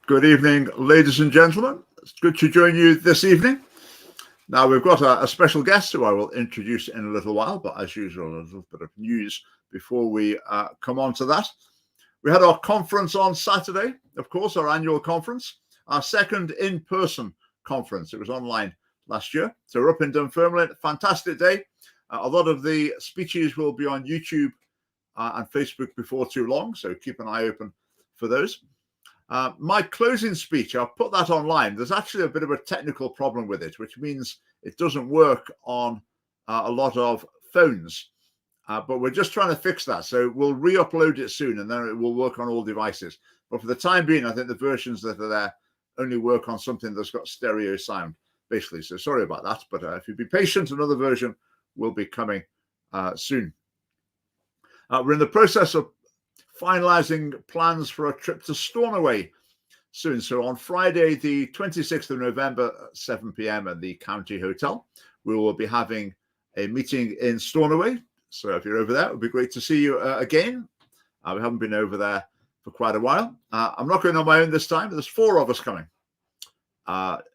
Good evening, ladies and gentlemen. It's good to join you this evening. Now, we've got a special guest who I will introduce in a little while, but as usual, a little bit of news before we come on to that. We had our conference on Saturday, of course, our annual conference, our second in-person conference. It was online last year. So we're up in Dunfermline. Fantastic day. A lot of the speeches will be on YouTube and Facebook before too long, so keep an eye open for those. My closing speech, I'll put that online. There's actually a bit of a technical problem with it, which means it doesn't work on a lot of phones. But we're just trying to fix that. So we'll re-upload it soon and then it will work on all devices. But for the time being, I think the versions that are there only work on something that's got stereo sound, basically. So sorry about that. But if you'd be patient, another version will be coming soon. We're in the process of finalizing plans for a trip to Stornoway soon. So on Friday, the 26th of November at 7 p.m. at the County Hotel, we will be having a meeting in Stornoway. So if you're over there, it would be great to see you again. We haven't been over there for quite a while. I'm not going on my own this time. There's 4 of us coming.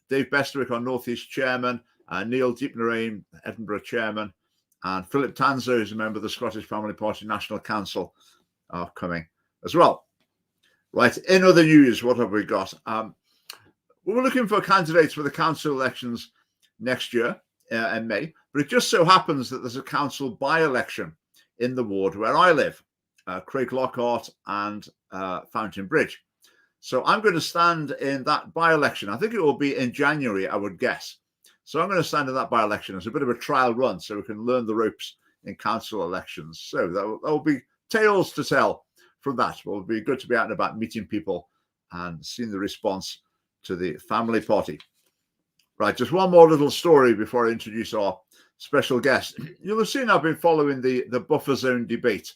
Dave Bestwick, our North East chairman, Neil Deepnarain, Edinburgh chairman, and Philip Tanzo, who's a member of the Scottish Family Party National Council, are coming as well. Right, in other news, what have we got? We're looking for candidates for the council elections next year in May, but it just so happens that there's a council by-election in the ward where I live, Craig Lockhart and Fountain Bridge. So I'm going to stand in that by-election. I think it will be in January, I would guess. So I'm going to stand in that by-election as a bit of a trial run so we can learn the ropes in council elections. So that will be tales to tell from that. Well, it'll be good to be out and about meeting people and seeing the response to the family party. Right, just one more little story before I introduce our special guest. You'll have seen I've been following the buffer zone debate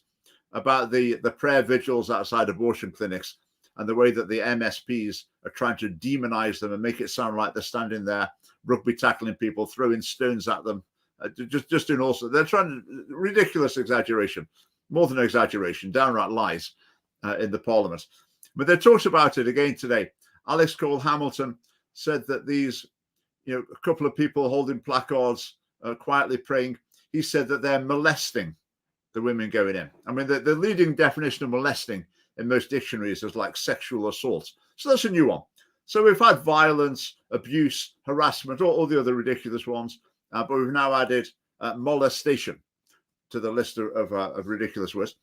about the prayer vigils outside abortion clinics and the way that the MSPs are trying to demonize them and make it sound like they're standing there rugby tackling people, throwing stones at them, just doing also. They're trying to, ridiculous exaggeration. More than exaggeration, downright lies in the Parliament. But they talked about it again today. Alex Cole-Hamilton said that these, a couple of people holding placards, quietly praying, he said that they're molesting the women going in. I mean, the leading definition of molesting in most dictionaries is like sexual assault. So that's a new one. So we've had violence, abuse, harassment, all the other ridiculous ones, but we've now added molestation to the list of ridiculous words.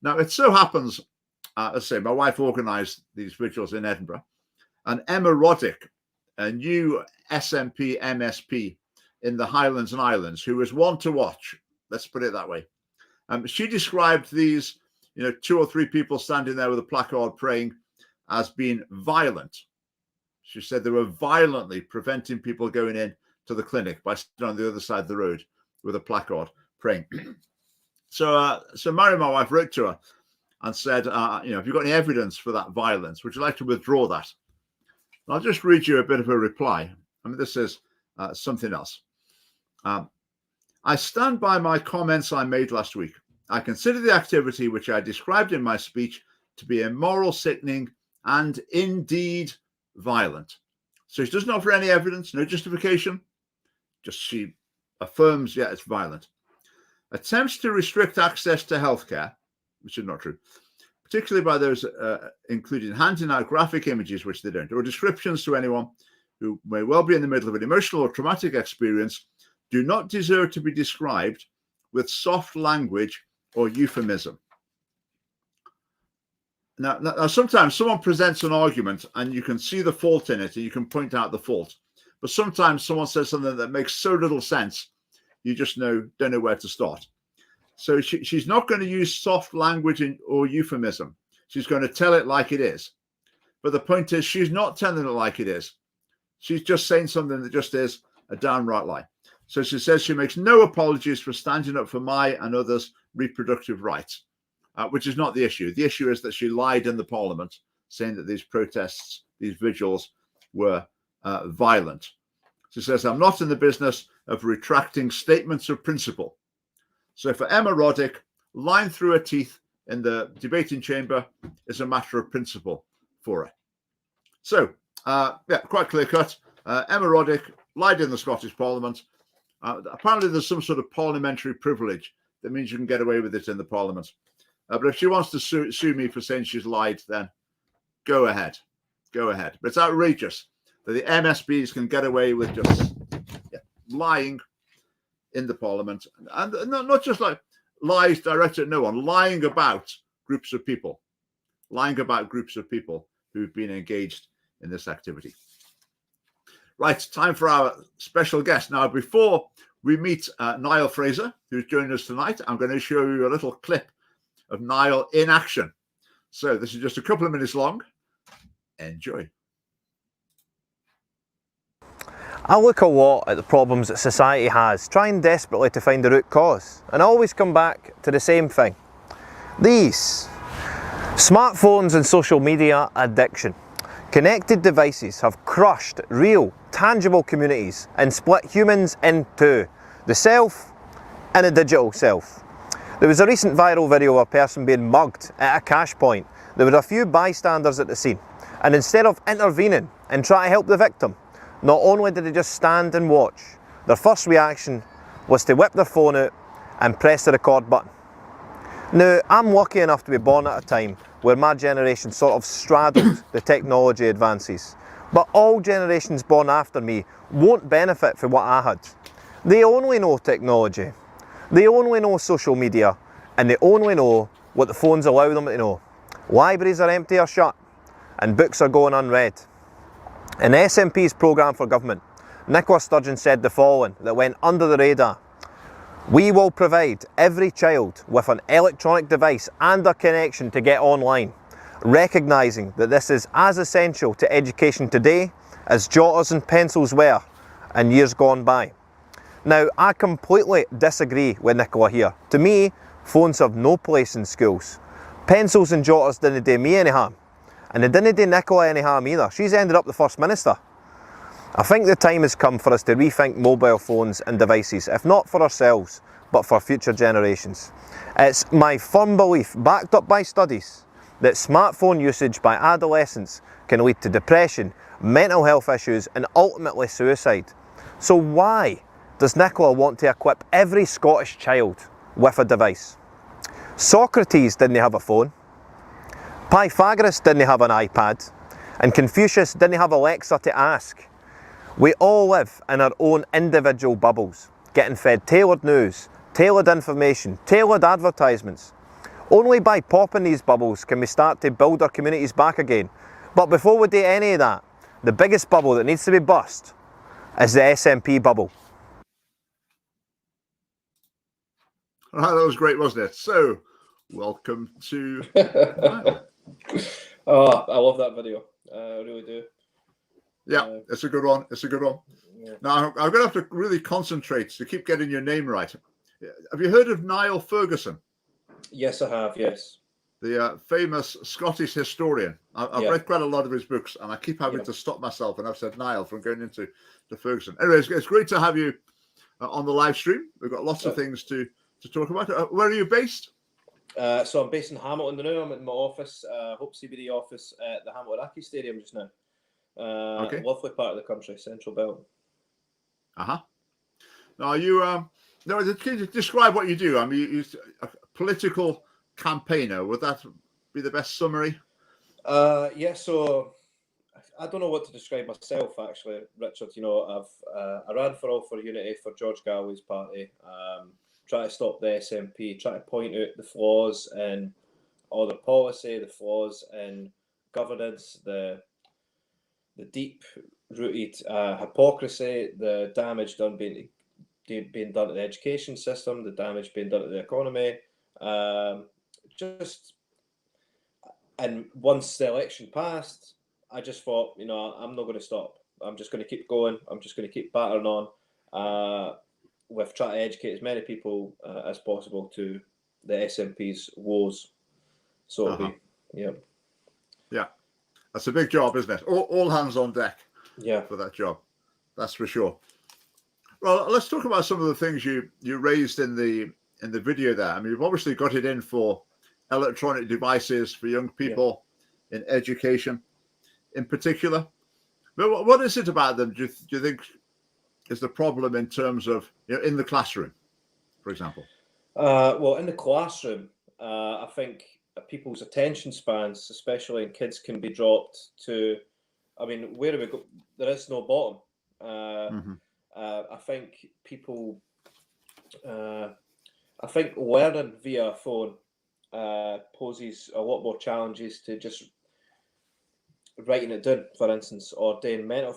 Now, it so happens, as I say, my wife organised these vigils in Edinburgh, and Emma Roddick, a new SNP MSP in the Highlands and Islands, who was one to watch, let's put it that way. She described these, 2 or 3 people standing there with a placard praying as being violent. She said they were violently preventing people going in to the clinic by sitting on the other side of the road with a placard praying. So Mary, my wife, wrote to her and said, have you got any evidence for that violence? Would you like to withdraw that? And I'll just read you a bit of a reply. I mean, this is something else. I stand by my comments I made last week. I consider the activity which I described in my speech to be immoral, sickening, and indeed violent. So she doesn't offer any evidence, no justification. Just she affirms, yeah, it's violent. Attempts to restrict access to healthcare, which is not true, particularly by those including handing out graphic images, which they don't, or descriptions to anyone who may well be in the middle of an emotional or traumatic experience, do not deserve to be described with soft language or euphemism. Now, sometimes someone presents an argument and you can see the fault in it and you can point out the fault. But sometimes someone says something that makes so little sense, you just don't know where to start. So she's not going to use soft language or euphemism. She's going to tell it like it is. But the point is, she's not telling it like it is. She's just saying something that just is a downright lie. So she says she makes no apologies for standing up for my and others' reproductive rights, which is not the issue. The issue is that she lied in the Parliament, saying that these protests, these vigils were violent. She says, I'm not in the business of retracting statements of principle. So for Emma Roddick, lying through her teeth in the debating chamber is a matter of principle for her. So, yeah, quite clear cut. Emma Roddick lied in the Scottish Parliament. Apparently, there's some sort of parliamentary privilege that means you can get away with it in the Parliament. But if she wants to sue me for saying she's lied, then go ahead. Go ahead. But it's outrageous that the MSPs can get away with just lying in the Parliament. And not just like lies directed at no one, lying about groups of people. Lying about groups of people who've been engaged in this activity. Right, time for our special guest. Now, before we meet Niall Fraser, who's joining us tonight, I'm going to show you a little clip of Niall in action. So this is just a couple of minutes long. Enjoy. I look a lot at the problems that society has, trying desperately to find the root cause, and I always come back to the same thing. These smartphones and social media addiction. Connected devices have crushed real, tangible communities and split humans into the self and the digital self. There was a recent viral video of a person being mugged at a cash point. There were a few bystanders at the scene, and instead of intervening and trying to help the victim, not only did they just stand and watch, their first reaction was to whip their phone out and press the record button. Now, I'm lucky enough to be born at a time where my generation sort of straddled the technology advances. But all generations born after me won't benefit from what I had. They only know technology, they only know social media, and they only know what the phones allow them to know. Libraries are empty or shut, and books are going unread. In SNP's programme for government, Nicola Sturgeon said the following that went under the radar. We will provide every child with an electronic device and a connection to get online, recognising that this is as essential to education today as jotters and pencils were in years gone by. Now, I completely disagree with Nicola here. To me, phones have no place in schools. Pencils and jotters didn't do me any harm, and they didn't do Nicola any harm either. She's ended up the First Minister. I think the time has come for us to rethink mobile phones and devices, if not for ourselves, but for future generations. It's my firm belief, backed up by studies, that smartphone usage by adolescents can lead to depression, mental health issues, and ultimately suicide. So why does Nicola want to equip every Scottish child with a device? Socrates didn't have a phone, Pythagoras didn't have an iPad, and Confucius didn't have Alexa to ask. We all live in our own individual bubbles, getting fed tailored news, tailored information, tailored advertisements. Only by popping these bubbles can we start to build our communities back again. But before we do any of that, the biggest bubble that needs to be burst is the SNP bubble. That was great, wasn't it? So, welcome to Niall. Oh, I love that video. I really do. Yeah, it's a good one. It's a good one. Yeah. Now, I'm going to have to really concentrate to keep getting your name right. Have you heard of Niall Ferguson? Yes, I have, yes. The famous Scottish historian. I've read quite a lot of his books, and I keep having to stop myself, and I've said Niall from going into Ferguson. Anyway, it's great to have you on the live stream. We've got lots of things to talk about. Where are you based? So I'm based in Hamilton now. I'm in my office, Hope CBD office at the Hamilton Aki Stadium just now. Okay. Lovely part of the country, Central Belt. Now, you can you describe what you do? I mean, you're a political campaigner. Would that be the best summary? Yeah. So I don't know what to describe myself actually, Richard. You know, I ran for All for Unity for George Galloway's party. Try to stop the SNP. Try to point out the flaws in all the policy, the flaws in governance, the deep-rooted hypocrisy, the damage being done to the education system, the damage being done to the economy. And once the election passed, I just thought, you know, I'm not going to stop. I'm just going to keep going. I'm just going to keep battering on with trying to educate as many people as possible to the SNP's woes. So it'll be, yeah. That's a big job, isn't it? All hands on deck. Yeah, for that job, that's for sure. Well, let's talk about some of the things you raised in the video there. I mean, you've obviously got it in for electronic devices for young people in education. in particular. But what is it about them? Do you think is the problem in terms of in the classroom, for example? Well, in the classroom, I think people's attention spans, especially in kids, can be dropped to. I mean, where do we go? There is no bottom. I think people. I think learning via a phone poses a lot more challenges to just writing it down, for instance, or doing mental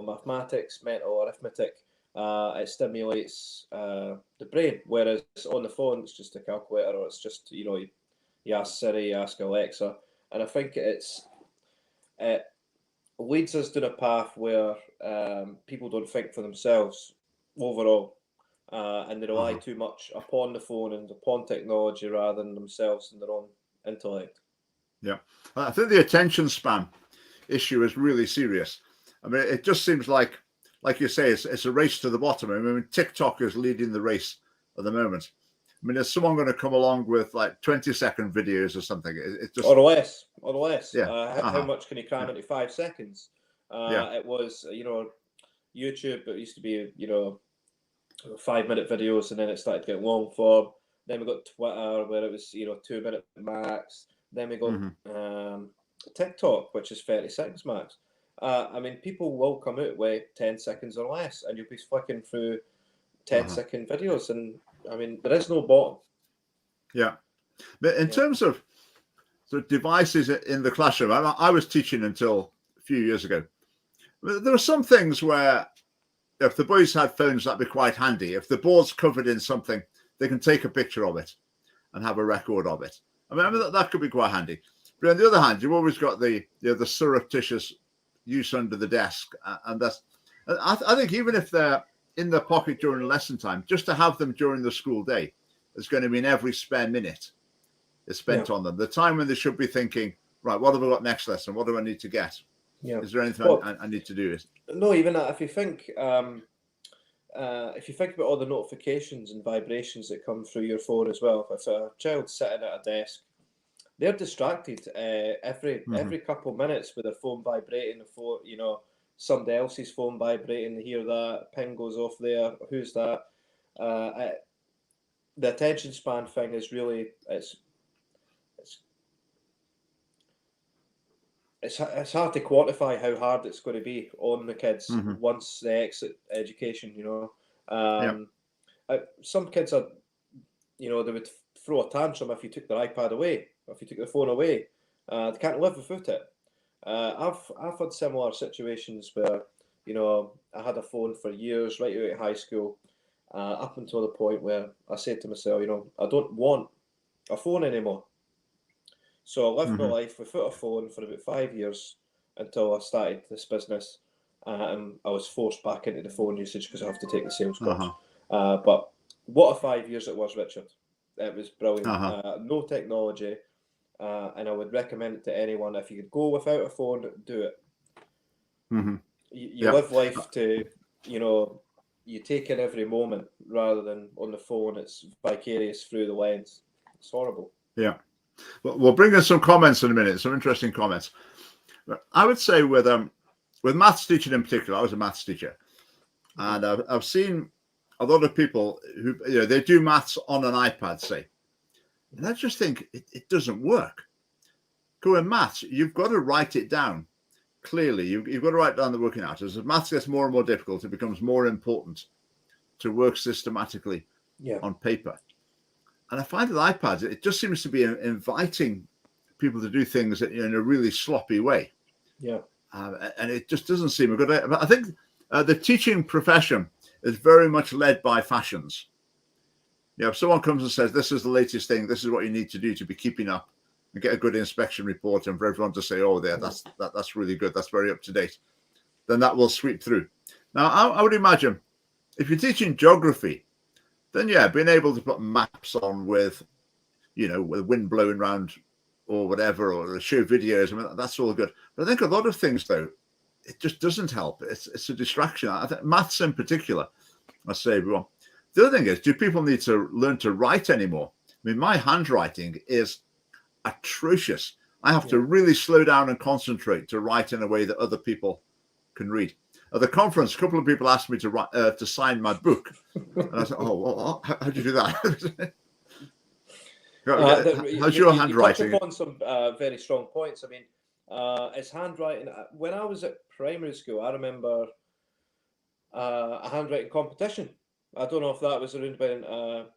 mathematics, mental arithmetic. It stimulates the brain, whereas on the phone it's just a calculator, or it's just you ask Siri, you ask Alexa, and I think it leads us down a path where people don't think for themselves overall, and they rely too much upon the phone and upon technology rather than themselves and their own intellect. Yeah, I think the attention span issue is really serious. I mean, it just seems like you say, it's a race to the bottom. I mean, TikTok is leading the race at the moment. I mean, is someone going to come along with like 20-second videos or something? It just or less. Yeah. How much can you cram into 5 seconds? It was, YouTube. It used to be, 5-minute videos, and then it started getting long form. Then we got Twitter, where it was, 2-minute max. Then we got TikTok, which is 30 seconds max. I mean, people will come out with 10 seconds or less, and you'll be flicking through 10-second videos, and I mean, there is no bottom. Yeah, but in terms of devices in the classroom, I was teaching until a few years ago. There were some things where if the boys had phones, that'd be quite handy. If the board's covered in something, they can take a picture of it and have a record of it. I mean, that could be quite handy. But on the other hand, you've always got the surreptitious use under the desk, and that's. I think even if they're in the pocket during lesson time, just to have them during the school day is going to mean every spare minute is spent on them. The time when they should be thinking, right, what have I got next lesson? What do I need to get? Yeah. Is there anything I need to do? No, even that. If you think about all the notifications and vibrations that come through your phone as well, if a child's sitting at a desk, they're distracted every couple of minutes with their phone vibrating. Somebody else's phone vibrating. They hear that ping goes off there. Who's that? The attention span thing is really it's hard to quantify how hard it's going to be on the kids once they exit education. Some kids are, they would throw a tantrum if you took their iPad away, if you took their phone away. They can't live without it. I've had similar situations where, I had a phone for years, right out of high school, up until the point where I said to myself, I don't want a phone anymore. So I lived my life without a phone for about 5 years until I started this business. And I was forced back into the phone usage because I have to take the sales course. But what a 5 years it was, Richard. It was brilliant. No technology. And I would recommend it to anyone. If you could go without a phone, do it. You live life to, you take in every moment rather than on the phone. It's vicarious through the lens. It's horrible. Yeah. We'll bring in some comments in a minute, some interesting comments. I would say with maths teaching in particular, I was a maths teacher, and I've seen a lot of people who they do maths on an iPad, say, and I just think it doesn't work. Go in maths, you've got to write it down clearly. You've got to write down the working out. As maths gets more and more difficult, it becomes more important to work systematically on paper. And I find with iPads, it just seems to be inviting people to do things in a really sloppy way. Yeah. And it just doesn't seem a good idea. But I think the teaching profession is very much led by fashions. If someone comes and says, this is the latest thing, this is what you need to do to be keeping up and get a good inspection report, and for everyone to say, oh, that's really good, that's very up to date, then that will sweep through. Now, I would imagine if you're teaching geography, then being able to put maps on with wind blowing around or whatever, or show videos, I mean, that's all good. But I think a lot of things, though, it just doesn't help. It's a distraction. I think maths in particular, I say everyone. The other thing is, do people need to learn to write anymore? I mean, my handwriting is atrocious. I have to really slow down and concentrate to write in a way that other people can read. At the conference, a couple of people asked me to write, to sign my book, and I said, "Oh, well, how do you do that?" How's your handwriting? You touch upon some very strong points. I mean, it's handwriting. When I was at primary school, I remember a handwriting competition. I don't know if that was around about,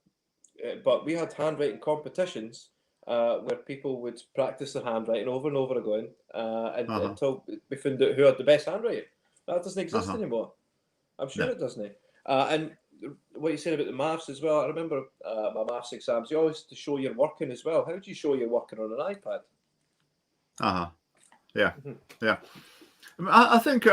but we had handwriting competitions where people would practice their handwriting over and over again until we found out who had the best handwriting. That doesn't exist anymore. I'm sure it doesn't. And what you said about the maths as well, I remember my maths exams, you always to show your working as well. How do you show your working on an iPad? Yeah. I think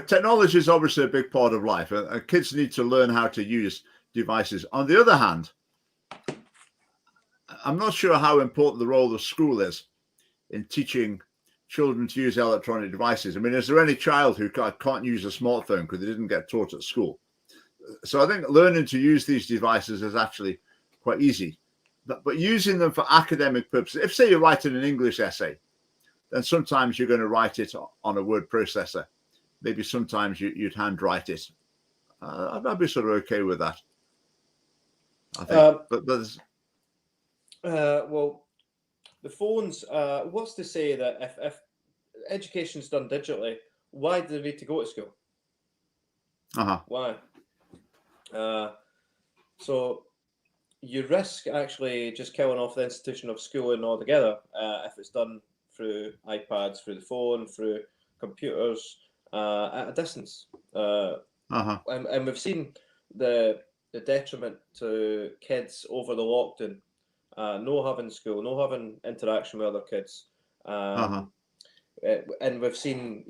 technology is obviously a big part of life, and kids need to learn how to use devices. On the other hand, I'm not sure how important the role of school is in teaching children to use electronic devices. I mean, is there any child who can't use a smartphone because they didn't get taught at school? So I think learning to use these devices is actually quite easy, but using them for academic purposes. If, say, you're writing an English essay, then sometimes you're going to write it on a word processor. Maybe sometimes you'd handwrite it. I'd be sort of okay with that, I think. Well, the phones, what's to say that if education's done digitally, why do they need to go to school? Why? So you risk actually just killing off the institution of schooling altogether if it's done through iPads, through the phone, through computers at a distance. And we've seen the detriment to kids over the lockdown. No having school, no having interaction with other kids. And we've seen,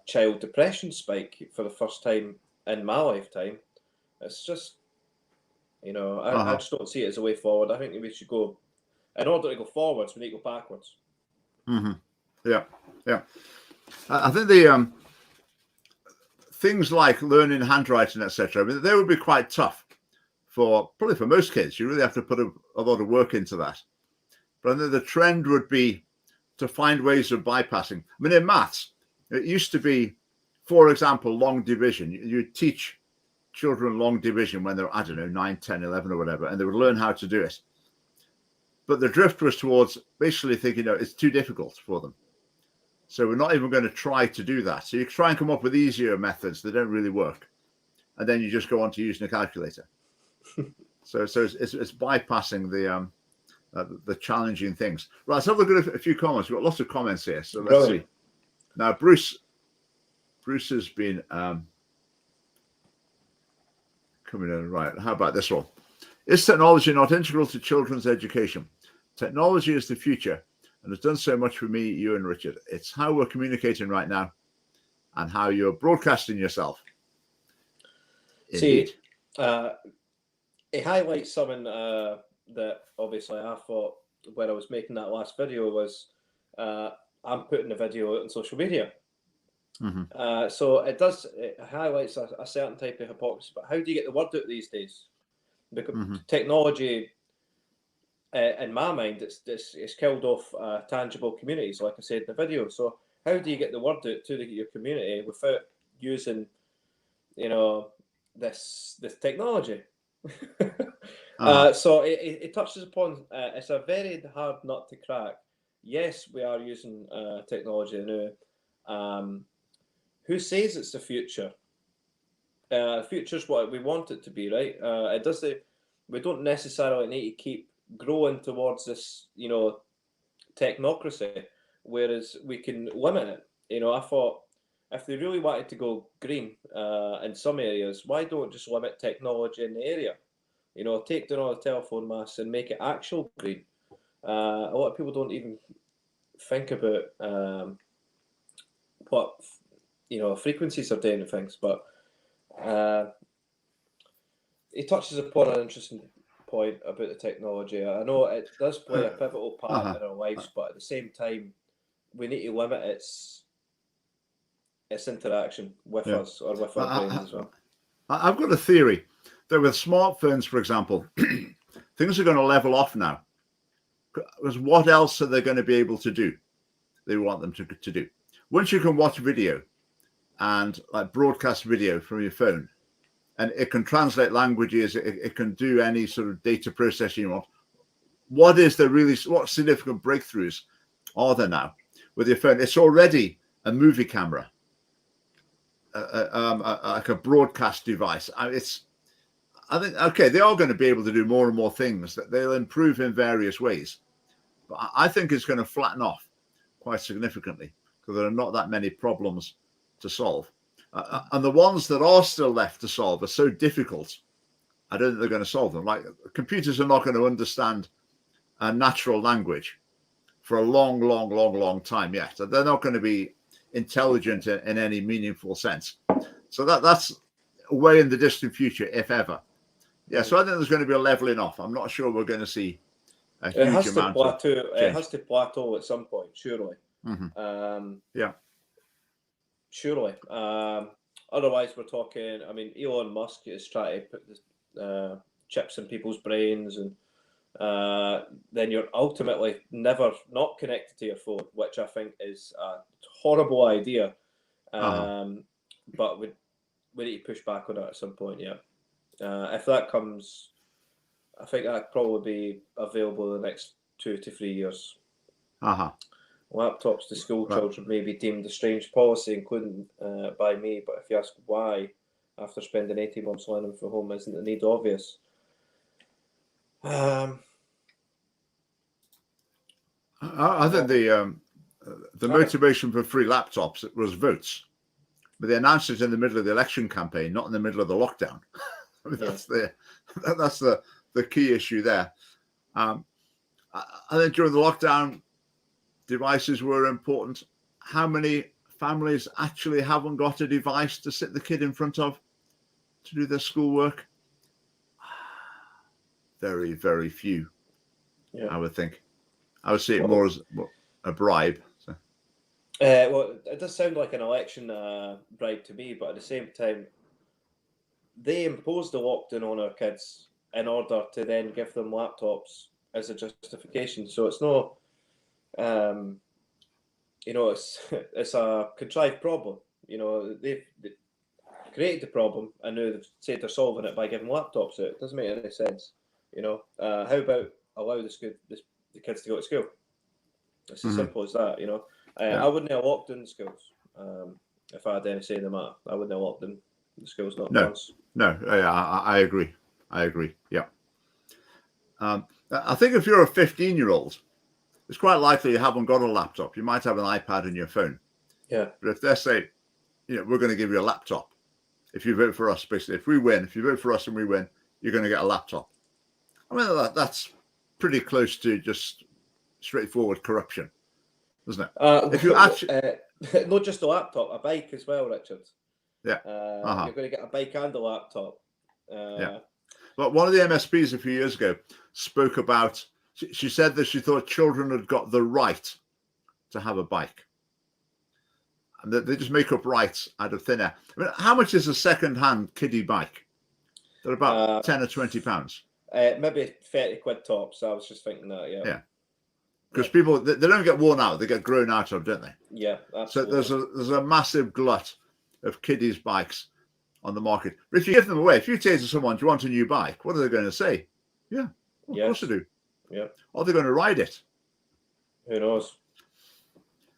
child depression spike for the first time in my lifetime. It's just, I just don't see it as a way forward. I think we should go, in order to go forwards, we need to go backwards. Yeah. I think the things like learning handwriting, etc., I mean, they would be quite tough probably for most kids. You really have to put a lot of work into that. But I think the trend would be to find ways of bypassing. I mean, in maths, it used to be, for example, long division. You teach children long division when they're, 9, 10, 11 or whatever, and they would learn how to do it. But the drift was towards basically thinking, it's too difficult for them. So we're not even going to try to do that. So you try and come up with easier methods that don't really work. And then you just go on to using a calculator. So it's bypassing the challenging things. Right, let's have a look at a few comments. We've got lots of comments here. So let's see. Now, Bruce has been coming in. Right, how about this one? Is technology not integral to children's education? Technology is the future and has done so much for me, you and Richard. It's how we're communicating right now and how you're broadcasting yourself. Indeed. See, it highlights something that obviously I thought when I was making that last video was I'm putting the video out on social media. So it highlights a certain type of hypocrisy. But how do you get the word out these days? Because technology, in my mind, it's killed off tangible communities, like I said in the video. So how do you get the word out to your community without using, this technology? So it touches upon. It's a very hard nut to crack. Yes, we are using technology now. Who says it's the future? Future's what we want it to be, right? We don't necessarily need to keep growing towards this, technocracy, whereas we can limit it. I thought if they really wanted to go green in some areas, why don't just limit technology in the area? Take down all the telephone masts and make it actual green. A lot of people don't even think about what frequencies are doing to things, but it touches upon an interesting point about the technology. I know it does play a pivotal part in our lives, but at the same time, we need to limit its interaction with us or with our brains as well. I've got a theory that with smartphones, for example, things are going to level off now. Because what else are they going to be able to do? They want them to do. Once you can watch video and like broadcast video from your phone, and it can translate languages, it can do any sort of data processing you want. What significant breakthroughs are there now with your phone? It's already a movie camera, like a broadcast device. I think, okay, they are going to be able to do more and more things that they'll improve in various ways. But I think it's going to flatten off quite significantly because there are not that many problems to solve. And the ones that are still left to solve are so difficult, I don't think they're going to solve them. Like computers are not going to understand a natural language for a long time yet. So they're not going to be intelligent in any meaningful sense. So that's way in the distant future, if ever. Yeah, so I think there's going to be a leveling off. I'm not sure we're going to see a huge amount of change. It has to plateau at some point, surely. Yeah. Surely. Otherwise, we're talking. I mean, Elon Musk is trying to put the chips in people's brains, and then you're ultimately never not connected to your phone, which I think is a horrible idea. But we need to push back on it at some point. Yeah. If that comes, I think that probably be available in the next 2 to 3 years. Laptops to school children may be deemed a strange policy, including by me, but if you ask why, after spending 18 months learning from home, isn't the need obvious? I think the motivation for free laptops was votes, but they announced it in the middle of the election campaign, not in the middle of the lockdown. I mean, that's the key issue there. I think during the lockdown, devices were important. How many families actually haven't got a device to sit the kid in front of to do their schoolwork? Very, very few, I would think. I would see it more as a bribe. So. Well, it does sound like an election bribe to me, but at the same time, they imposed the lockdown on our kids in order to then give them laptops as a justification. So it's not... it's a contrived problem. They've created the problem and now they've said they're solving it by giving laptops out. It doesn't make any sense. How about allow the kids to go to school? It's as simple as that. I wouldn't have locked in schools if I had any say in the matter. I wouldn't have locked in the schools. No, I agree. Yeah. I think if you're a 15-year-old, it's quite likely you haven't got a laptop. You might have an iPad and your phone. Yeah. But if they say, we're going to give you a laptop if you vote for us, basically, if you vote for us and we win, you're going to get a laptop. I mean, that's pretty close to just straightforward corruption, isn't it? If you actually... not just a laptop, a bike as well, Richard. Yeah. You're going to get a bike and a laptop. Yeah. But one of the MSPs a few years ago spoke about... She said that she thought children had got the right to have a bike. And that they just make up rights out of thin air. I mean, how much is a second-hand kiddie bike? They're about 10 or 20 pounds. Maybe 30 quid tops. I was just thinking that, yeah. Yeah. Because people, they don't get worn out. They get grown out of, don't they? Yeah, absolutely. So there's a massive glut of kiddies' bikes on the market. But if you give them away, if you say to someone, do you want a new bike? What are they going to say? Yeah, of course I do. Yeah. Are they going to ride it? Who knows?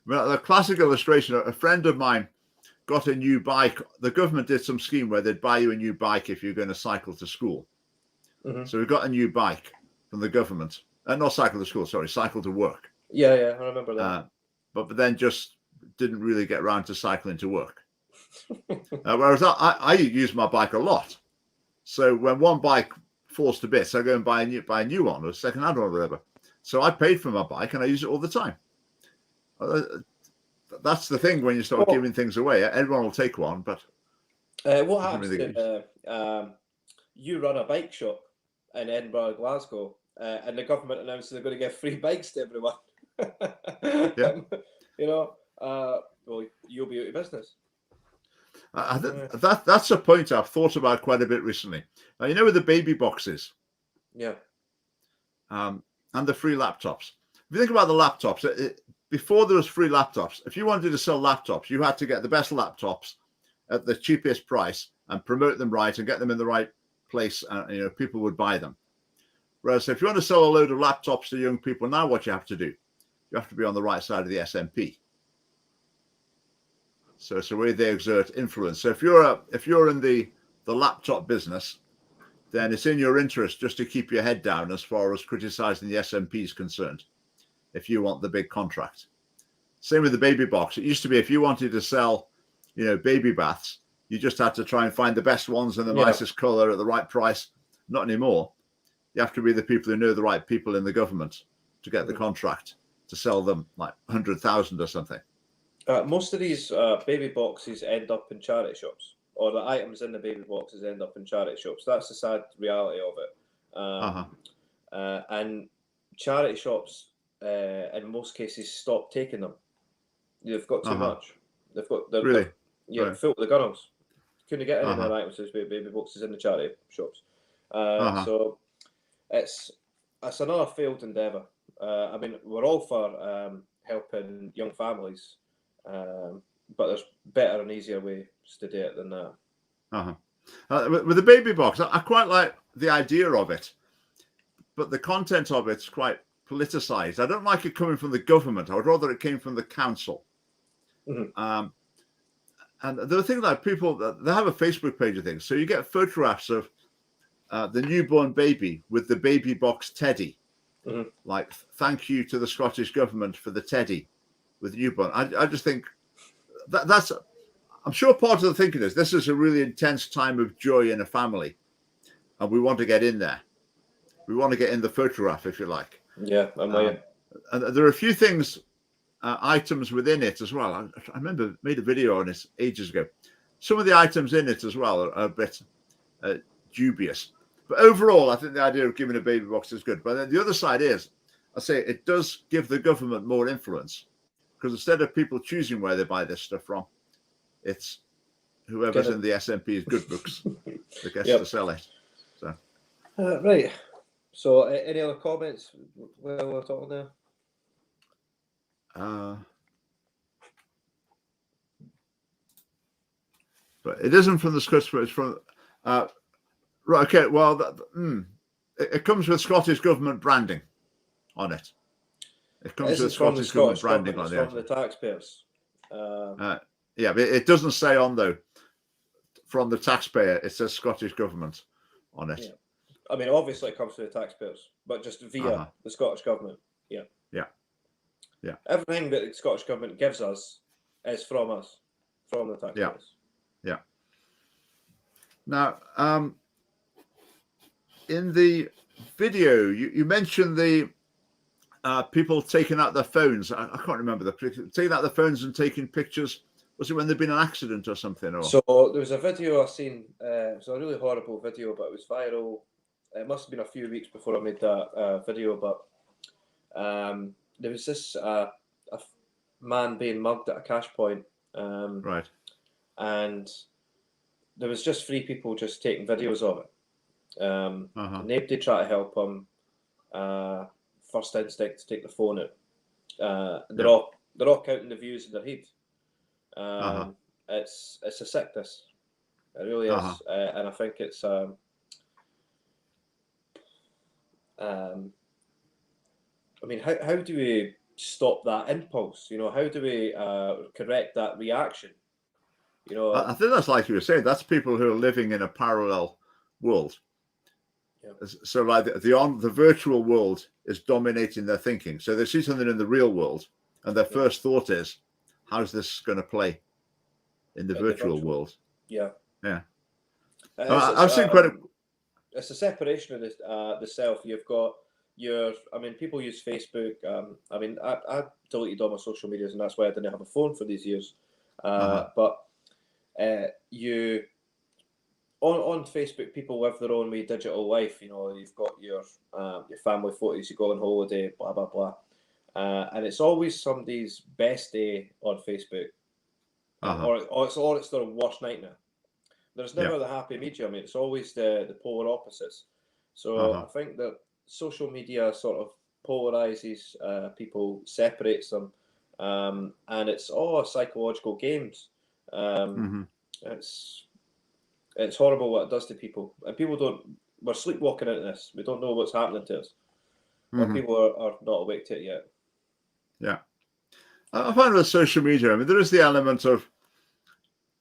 Well, the classic illustration, a friend of mine got a new bike. The government did some scheme where they'd buy you a new bike if you're going to cycle to school. So we got a new bike from the government. Not cycle to school, sorry, cycle to work. Yeah, I remember that. But then just didn't really get around to cycling to work. Whereas I use my bike a lot. So when one bike falls to bits, I go and buy a new one, or a second-hand one or whatever. So I paid for my bike and I use it all the time. That's the thing when you start giving things away. Everyone will take one, but... what happens if you run a bike shop in Edinburgh, Glasgow, and the government announces they're going to give free bikes to everyone? Yeah. Well, you'll be out of business. That's a point I've thought about quite a bit recently. Now, with the baby boxes. Yeah. And and the free laptops. If you think about the laptops, before there was free laptops, if you wanted to sell laptops, you had to get the best laptops at the cheapest price and promote them right and get them in the right place. People would buy them. Whereas if you want to sell a load of laptops to young people now, what you have to do, you have to be on the right side of the SMP. So it's a way they exert influence. So if you're in the laptop business, then it's in your interest just to keep your head down as far as criticizing the SMP is concerned, if you want the big contract. Same with the baby box. It used to be if you wanted to sell, baby baths, you just had to try and find the best ones in the nicest color at the right price. Not anymore. You have to be the people who know the right people in the government to get the contract to sell them like 100,000 or something. Most of these baby boxes end up in charity shops, or the items in the baby boxes end up in charity shops. That's the sad reality of it. And charity shops, in most cases, stop taking them. They've got too much. They've got really, full of the gunnels. Couldn't get any more items as baby boxes in the charity shops. So it's another failed endeavour. I mean, we're all for helping young families. But there's better and easier ways to do it than that. With the baby box, I quite like the idea of it, but the content of it's quite politicized. I don't like it coming from the government. I would rather it came from the council. And there are things like people, they have a Facebook page of things. So you get photographs of the newborn baby with the baby box teddy. Like, thank you to the Scottish government for the teddy with newborn. I just think that's, I'm sure part of the thinking is this is a really intense time of joy in a family, and we want to get in there. We want to get in the photograph, if you like. Yeah, I'm with you. And there are a few things, items within it as well. I remember made a video on it ages ago. Some of the items in it as well are a bit dubious. But overall, I think the idea of giving a baby box is good. But then the other side is, I say it does give the government more influence. Because instead of people choosing where they buy this stuff from, it's whoever's in the SNP's good books that gets to sell it. So, right. So, any other comments while we're talking there? But it isn't from the Scots, it's from right. Okay, well, it comes with Scottish government branding on it. It comes with Scottish government branding on it. From the taxpayers. Yeah, but it doesn't say on though from the taxpayer. It says Scottish government on it. Yeah. I mean, obviously it comes from the taxpayers, but just via the Scottish government. Yeah. Everything that the Scottish government gives us is from us, from the taxpayers. Yeah. Now, in the video, you mentioned the people taking out their phones. I can't remember taking out their phones and taking pictures. Was it when there'd been an accident or something? Or? So there was a video I seen. It was a really horrible video, but it was viral. It must have been a few weeks before I made that video. But there was this a man being mugged at a cash point. Right. And there was just 3 people just taking videos of it. Nobody tried to help him. First instinct to take the phone out. They're all counting the views in their head. It's a sickness. It really is, and I think it's I mean, how do we stop that impulse? How do we correct that reaction? I think that's like you were saying. That's people who are living in a parallel world. So like the virtual world is dominating their thinking. So they see something in the real world, and their first thought is, "How's this going to play in the virtual world?" Yeah. I've seen quite a. It's a separation of the self. You've got people use Facebook. I deleted all my social medias, and that's why I didn't have a phone for these years. But you. On Facebook, people live their own way digital life. You've got your family photos, you go on holiday, blah blah blah, and it's always somebody's best day on Facebook, or it's their worst nightmare. There's never the happy medium. It's always the polar opposites. So I think that social media sort of polarizes people, separates them, and it's all psychological games. It's horrible what it does to people, and people don't. We're sleepwalking into this. We don't know what's happening to us. Or people are not awake to it yet. Yeah. I find with social media, I mean, there is the element of,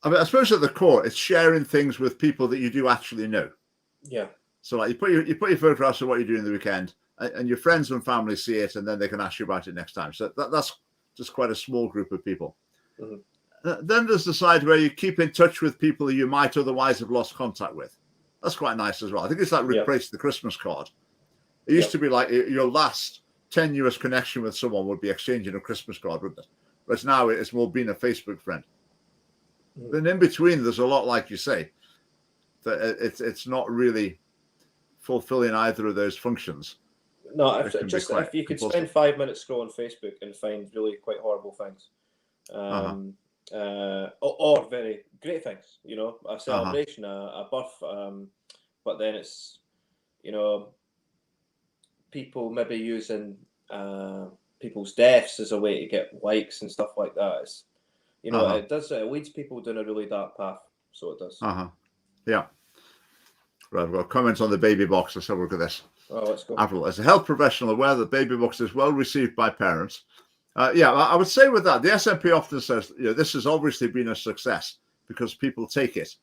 I suppose at the core, it's sharing things with people that you do actually know. Yeah. So like you put your photographs of what you do in the weekend, and your friends and family see it, and then they can ask you about it next time. So that's just quite a small group of people. Then there's the side where you keep in touch with people you might otherwise have lost contact with. That's quite nice as well. I think it's like replace the Christmas card. It used to be like your last tenuous connection with someone would be exchanging a Christmas card, wouldn't it? Whereas now it's more being a Facebook friend. Then in between, there's a lot, like you say, that it's not really fulfilling either of those functions. No, if you could spend 5 minutes scrolling Facebook and find really quite horrible things, or very great things, you know, a celebration, a birth, but then it's, you know, people maybe using people's deaths as a way to get likes and stuff like that. It's, you know, it leads people down a really dark path. So it does. Yeah. Right, I've got comments on the baby box. Let's have a look at this. Oh, let's go. Avril, as a health professional aware that baby box is well received by parents. I would say with that, the SNP often says, you know, this has obviously been a success because people take it.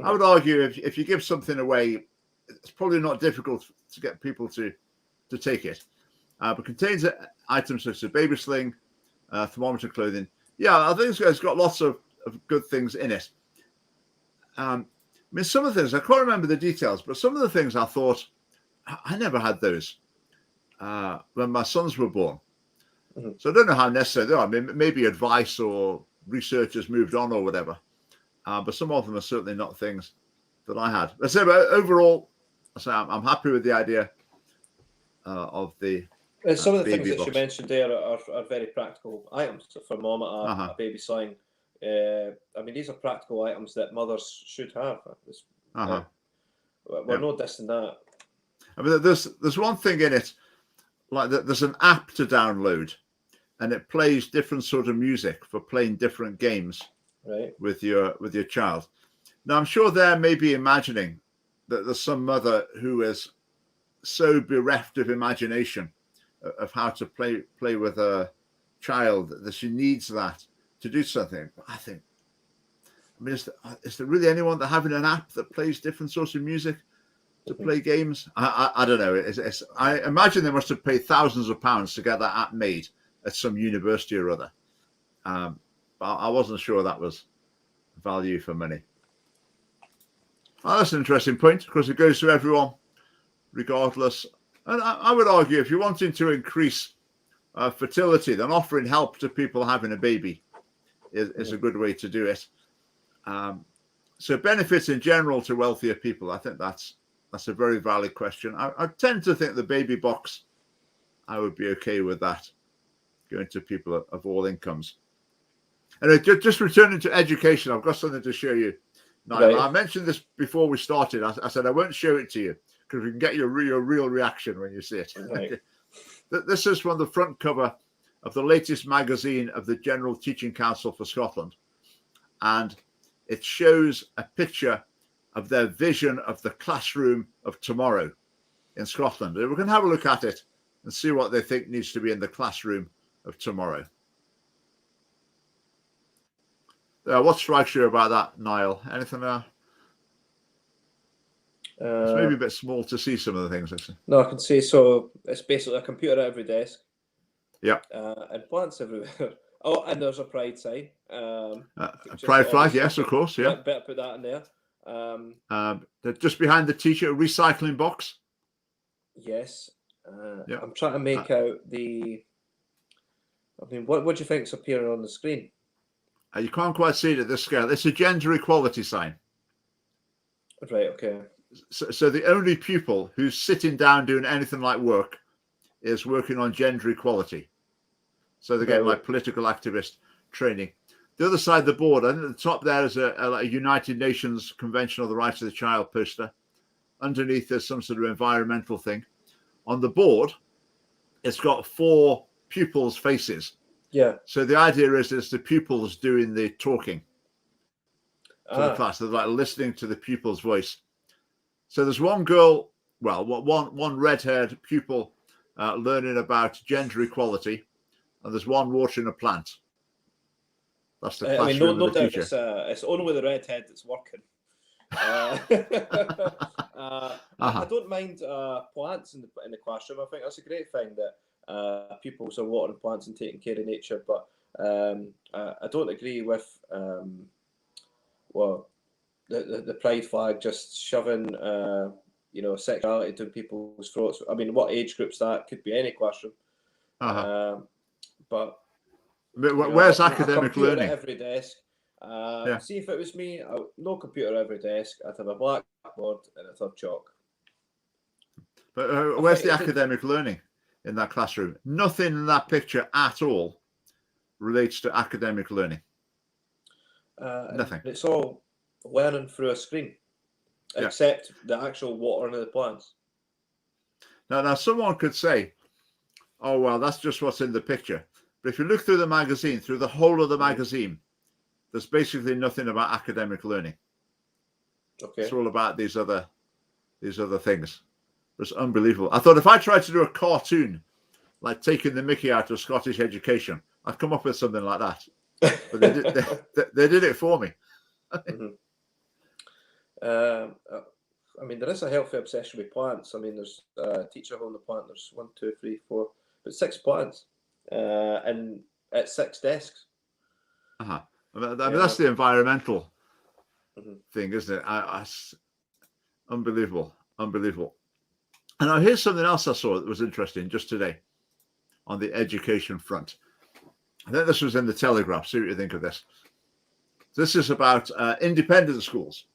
I would argue if you give something away, it's probably not difficult to get people to take it. But contains items such as baby sling, thermometer, clothing. Yeah, I think it's got lots of good things in it. I mean, some of the things, I can't remember the details, but some of the things I thought, I never had those when my sons were born. So I don't know how necessary they are. I mean, maybe advice or research has moved on or whatever. But some of them are certainly not things that I had. Let's say, but overall, I'm happy with the idea of the some of the things box. that you mentioned there are very practical items. So thermometer, a baby sling. I mean, these are practical items that mothers should have. We're no dissing that. I mean, there's one thing in it, like there's an app to download, and it plays different sort of music for playing different games with your child. Now, I'm sure there may be imagining that there's some mother who is so bereft of imagination of how to play with a child that she needs that to do something. But I mean, is there really anyone that having an app that plays different sorts of music to play games? I don't know. I imagine they must have paid thousands of pounds to get that app made at some university or other. But I wasn't sure that was value for money. That's an interesting point. Of course, it goes to everyone, regardless. And I would argue if you're wanting to increase fertility, then offering help to people having a baby is a good way to do it. So benefits in general to wealthier people, I think that's a very valid question. I tend to think the baby box, I would be okay with that going to people of all incomes. And just returning to education, I've got something to show you. Now, I mentioned this before we started. I said I won't show it to you because we can get your real reaction when you see it. Right. This is from the front cover of the latest magazine of the General Teaching Council for Scotland. And it shows a picture of their vision of the classroom of tomorrow in Scotland. We can have a look at it and see what they think needs to be in the classroom of tomorrow. What strikes you about that, Niall? Anything there? It's maybe a bit small to see some of the things, actually. No, I can see. So it's basically a computer at every desk. Yeah. And plants everywhere. Oh, and there's a pride sign. A pride flag, yes, of course, yeah. Better put that in there. Just behind the teacher, a recycling box. Yes. I'm trying to make out the... I mean, what do you think's appearing on the screen? You can't quite see it at this scale. It's a gender equality sign. Right, okay. So the only pupil who's sitting down doing anything like work is working on gender equality. So they're getting like political activist training. The other side of the board, I think at the top there is a United Nations Convention on the Rights of the Child poster. Underneath there's some sort of environmental thing. On the board, it's got 4 pupils' faces. Yeah. So the idea is it's the pupils doing the talking to the class. They're like listening to the pupil's voice. So there's one girl, well, one red-haired pupil learning about gender equality, and there's one watering a plant. That's the classroom of the teacher. It's only the redhead that's working. I don't mind plants in the classroom. I think that's a great thing that pupils are watering plants and taking care of nature. But I don't agree with the pride flag just shoving sexuality to people's throats. I mean, what age groups that? Could be any classroom. But where's academic learning? At every desk. See, if it was me, no computer at every desk. I'd have a blackboard and I'd have chalk. But where's the academic learning in that classroom? Nothing in that picture at all relates to academic learning. Nothing. It's all learning through a screen, except the actual watering of the plants. Now, someone could say, "Oh, well, that's just what's in the picture." But if you look through the magazine, through the whole of the magazine, there's basically nothing about academic learning. Okay. It's all about these other things. It's unbelievable. I thought if I tried to do a cartoon, like taking the mickey out of Scottish education, I'd come up with something like that. But they did it for me. I mean, there is a healthy obsession with plants. I mean, there's a teacher holding the plant. There's 1, 2, 3, 4, but 6 plants, and at 6 desks. I mean, that's the environmental thing, isn't it? Unbelievable. And now here's something else I saw that was interesting just today on the education front. I think this was in the Telegraph. See what you think of this. This is about independent schools.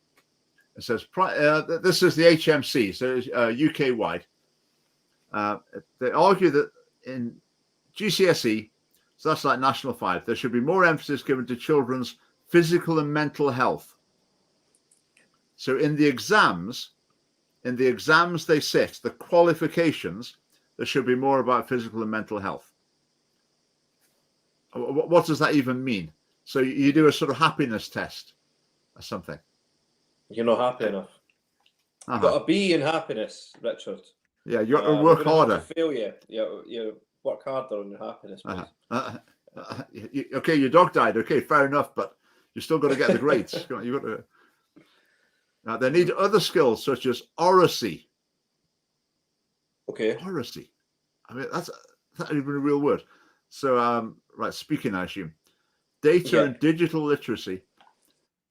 It says this is the HMC, so it's UK wide. They argue that in GCSE, so that's like National 5, there should be more emphasis given to children's physical and mental health. So in the exams they sit, the qualifications, there should be more about physical and mental health. What does that even mean? So you do a sort of happiness test or something. You're not happy enough. You've got a B in happiness, Richard. Yeah, you got to work harder. Fail you. You work harder on your happiness. Okay, your dog died. Okay, fair enough, but you still got to get the grades. You got to. Now they need other skills such as oracy. Okay. Oracy. I mean, that's not even a real word. So, speaking, I assume. Data and digital literacy.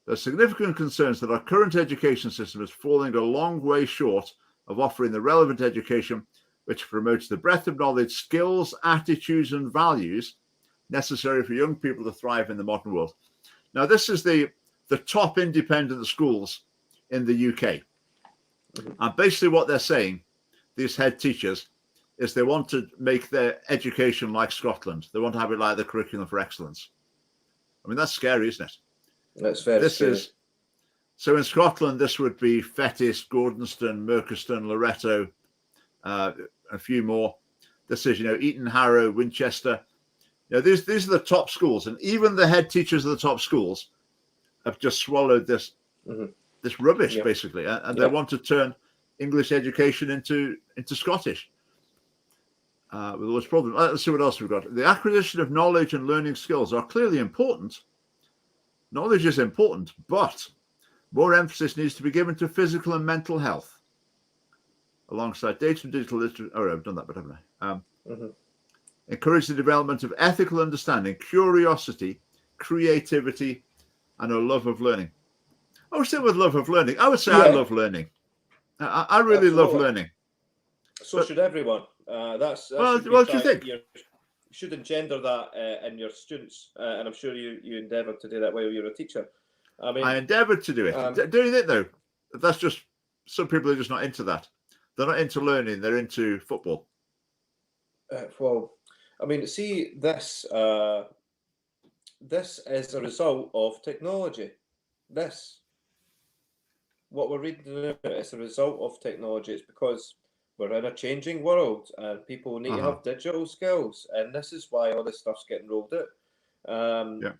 There are significant concerns that our current education system is falling a long way short of offering the relevant education which promotes the breadth of knowledge, skills, attitudes, and values necessary for young people to thrive in the modern world. Now, this is the top independent schools in the UK. And basically what they're saying, these head teachers, is they want to make their education like Scotland. They want to have it like the curriculum for excellence. I mean, that's scary, isn't it? That's very scary. So in Scotland, this would be Fettes, Gordonston, Merchiston, Loretto, a few more. This is, Eton, Harrow, Winchester. These are the top schools, and even the head teachers of the top schools have just swallowed this this rubbish, basically, and they want to turn English education into Scottish. With all this problem. Let's see what else we've got. The acquisition of knowledge and learning skills are clearly important. Knowledge is important, but more emphasis needs to be given to physical and mental health, alongside data and digital literacy. Oh, I've done that, but haven't I? Encourage the development of ethical understanding, curiosity, creativity, and a love of learning. I would say with love of learning. I would say I love learning. I really love learning. So should everyone. What do you think? You should engender that in your students, and I'm sure you endeavoured to do that while you were a teacher. I endeavoured to do it. Doing it though, that's just some people are just not into that. They're not into learning. They're into football. See, this is a result of technology. What we're reading now is a result of technology. It's because we're in a changing world, and people need to have digital skills, and this is why all this stuff's getting rolled out.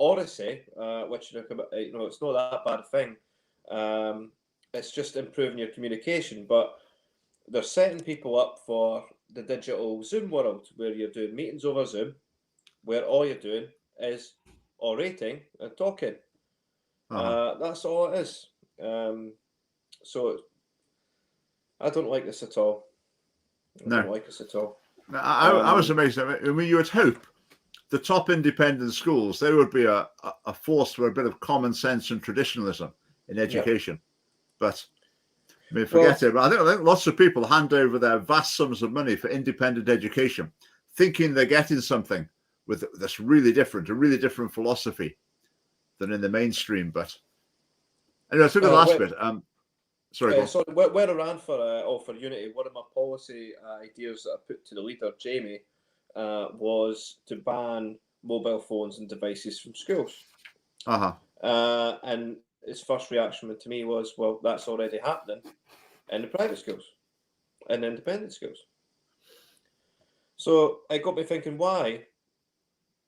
Odyssey, which it's not that bad a thing. It's just improving your communication, but they're setting people up for the digital Zoom world, where you're doing meetings over Zoom, where all you're doing is orating and talking. That's all it is. So I don't like this at all. I don't like this at all. I was amazed. I mean, you would hope the top independent schools, there would be a force for a bit of common sense and traditionalism in education. But I mean, forget it. But I think lots of people hand over their vast sums of money for independent education, thinking they're getting something that's really different, a really different philosophy than in the mainstream. But anyway, I took the last bit. Sorry. So where I ran for Unity, one of my policy ideas that I put to the leader, Jamie, was to ban mobile phones and devices from schools. And his first reaction to me was, well, that's already happening in the private schools and independent schools. So it got me thinking, why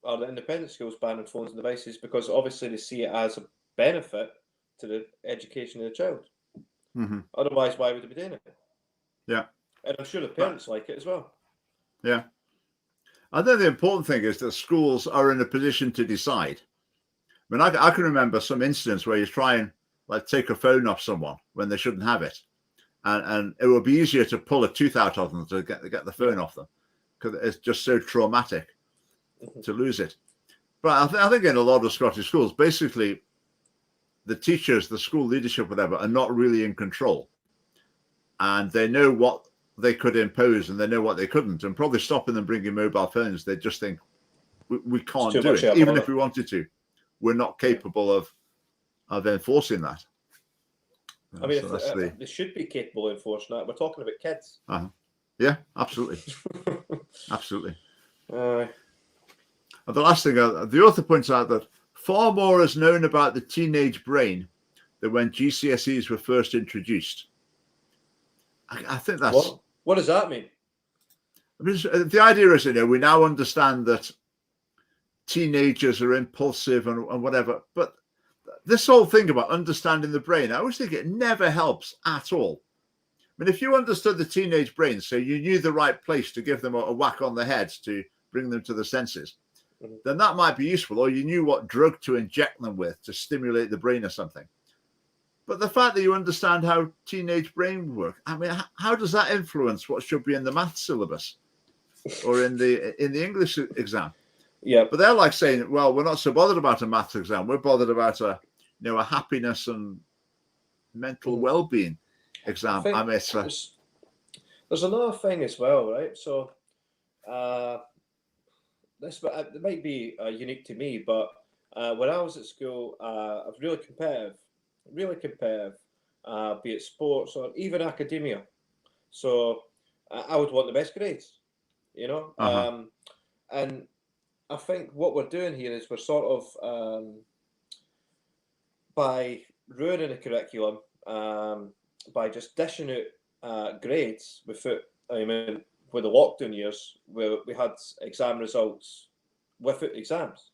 are the independent schools banning phones and devices? Because obviously they see it as a benefit to the education of the child. Otherwise, why would they be doing it? Yeah. And I'm sure the parents like it as well. Yeah. I think the important thing is that schools are in a position to decide. I mean, I can remember some incidents where you try and take a phone off someone when they shouldn't have it. And it would be easier to pull a tooth out of them to get the phone off them, because it's just so traumatic to lose it. But I think in a lot of Scottish schools, basically, the teachers, the school leadership, whatever, are not really in control. And they know what they could impose and they know what they couldn't. And probably stopping them bringing mobile phones, they just think, we can't do it. Even if we wanted to, we're not capable of enforcing that. I mean, so they should be capable of enforcing that. We're talking about kids. Yeah, absolutely. Absolutely. And the last thing, the author points out that far more is known about the teenage brain than when GCSEs were first introduced. I think that's... What does that mean? I mean, the idea is, we now understand that teenagers are impulsive and whatever, but this whole thing about understanding the brain, I always think it never helps at all. I mean, if you understood the teenage brain, so you knew the right place to give them a whack on the head to bring them to the senses, then that might be useful, or you knew what drug to inject them with to stimulate the brain or something. But the fact that you understand how teenage brain work, I mean, how does that influence what should be in the math syllabus or in the English exam? Yeah. But they're like saying, well, we're not so bothered about a maths exam. We're bothered about a happiness and mental well-being exam. There's another thing as well, right? So it might be unique to me, but when I was at school, I was really competitive, be it sports or even academia. So I would want the best grades, and I think what we're doing here is we're sort of, by ruining the curriculum, by just dishing out grades without, with the lockdown years, where we had exam results without exams.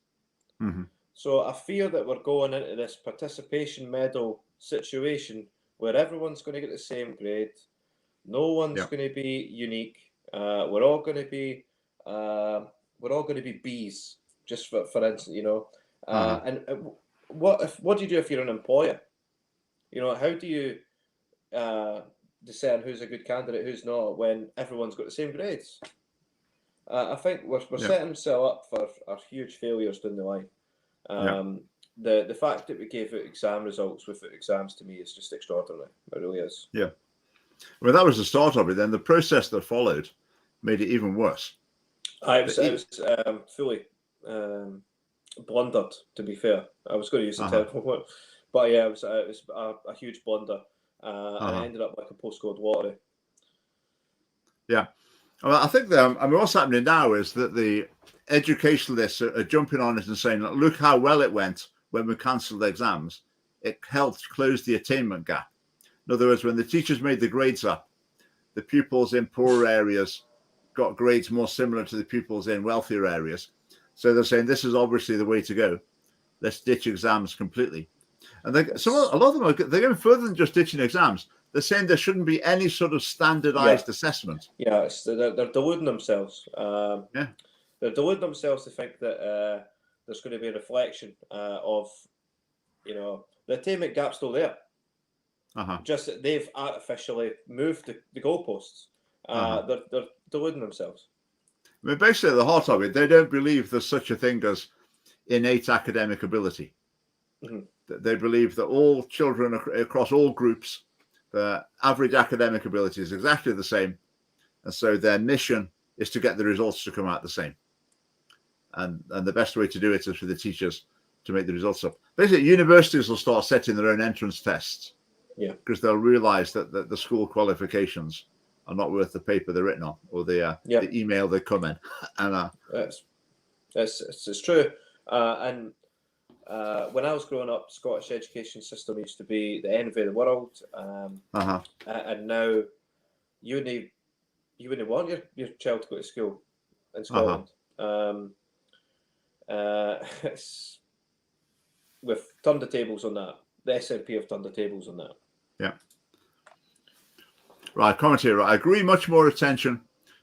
So I fear that we're going into this participation medal situation where everyone's going to get the same grade. No one's going to be unique. We're all going to be B's, just for instance, And what do you do if you're an employer? How do you discern who's a good candidate, who's not, when everyone's got the same grades? I think we're setting ourselves up for our huge failures down the line. The fact that we gave out exam results without exams, to me, is just extraordinary. It really is. Yeah. Well, that was the start of it. Then the process that followed made it even worse. It was fully blundered, to be fair. I was going to use a terrible word. But yeah, it was a huge blunder. And it ended up like a postcode lottery. Yeah. Well, I think what's happening now is that the educationalists are jumping on it and saying, look how well it went when we cancelled exams. It helped close the attainment gap. In other words, when the teachers made the grades up, the pupils in poorer areas got grades more similar to the pupils in wealthier areas. So they're saying this is obviously the way to go. Let's ditch exams completely. And a lot of them they're going further than just ditching exams. They're saying there shouldn't be any sort of standardized assessment. Yeah, they're deluding themselves. They're deluding themselves to think that there's going to be a reflection of, the attainment gap's still there. Just that they've artificially moved the goalposts. They're deluding themselves. I mean, basically, at the heart of it, they don't believe there's such a thing as innate academic ability. They believe that all children across all groups, the average academic ability is exactly the same. And so their mission is to get the results to come out the same. And the best way to do it is for the teachers to make the results up. Basically, universities will start setting their own entrance tests. Yeah. Because they'll realize that the school qualifications are not worth the paper they're written on or the email they come in. And it's true. And when I was growing up, Scottish education system used to be the envy of the world. And now you wouldn't want your child to go to school in Scotland. It's, we've turned the tables on that. The SNP have turned the tables on that. Yeah. Right, comment here. I agree much more attention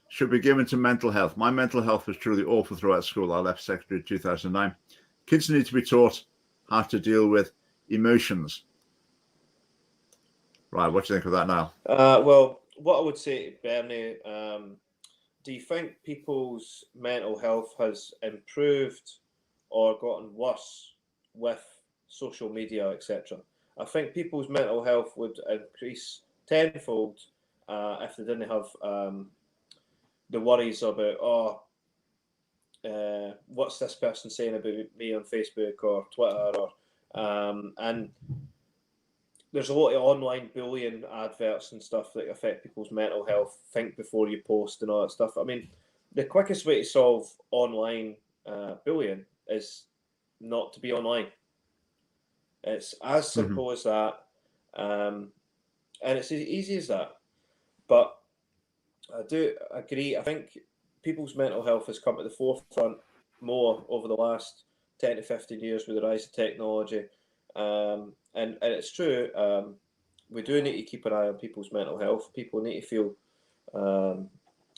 should be given to mental health. My mental health was truly awful throughout school. I left secondary in 2009. Kids need to be taught how to deal with emotions. Right, what do you think of that now? Well, what I would say to Bernie, do you think people's mental health has improved or gotten worse with social media, etc.? I think people's mental health would increase tenfold if they didn't have the worries about, what's this person saying about me on Facebook or Twitter, and there's a lot of online bullying adverts and stuff that affect people's mental health. Think before you post and all that stuff. I mean, the quickest way to solve online bullying is not to be online. It's as simple as that, and it's as easy as that. But I do agree. I think people's mental health has come to the forefront more over the last 10 to 15 years with the rise of technology. And it's true, we do need to keep an eye on people's mental health. People need to feel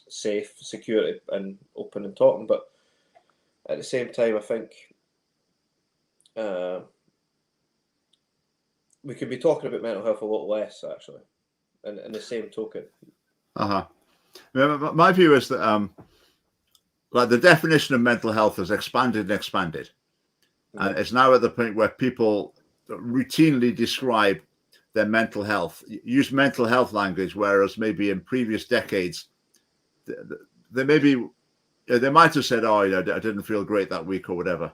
safe, secure, and open and talking. But at the same time, I think we could be talking about mental health a lot less, actually, in the same token. My view is that like the definition of mental health has expanded and expanded. And it's now at the point where people routinely describe their mental health, use mental health language, whereas maybe in previous decades, they might have said, I didn't feel great that week or whatever.